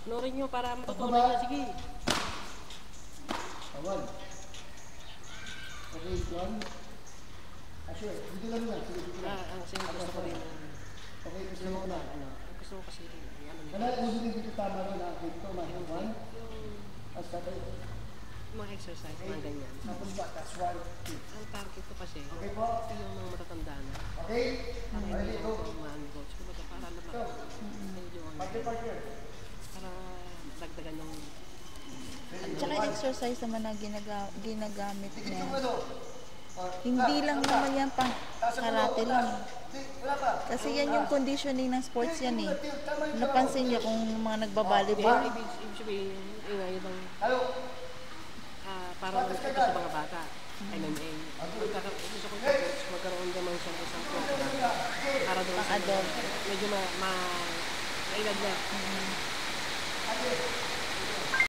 Norin nyo para matutunan nyo. Sige. Awal. Okay, John. Sure, dito lang na. Sige, dito lang. Kasi gusto ko din. Okay, gusto mo na. Gusto ko kasi ano nito. Ano, uso din dito tama rin na dito, one. As sabay. Mga exercise, mga ganyan. Tapos ba, that's one, two. Ang target ko kasi, Okay po. yung mga matatanda na. Okay? Para Ready, hindi go. ako ma-coach. Kumbaga para naman. Medyo Partner. para dagdagan yung Tsaka exercise naman na ginagamit Dikit niya. yung ano. Hindi lang naman yan pang karate lang. Wala pa. Kasi yan yung conditioning ng sports yan eh. Napansin niya kung mga nagbabalibol. ibig sabihin, yun ang Hello. parang ito sa mga bata. MMA. Gusto ko yung coach, magkaroon naman siya ng isang program para doon sa Pang-adult. medyo ma-edad na.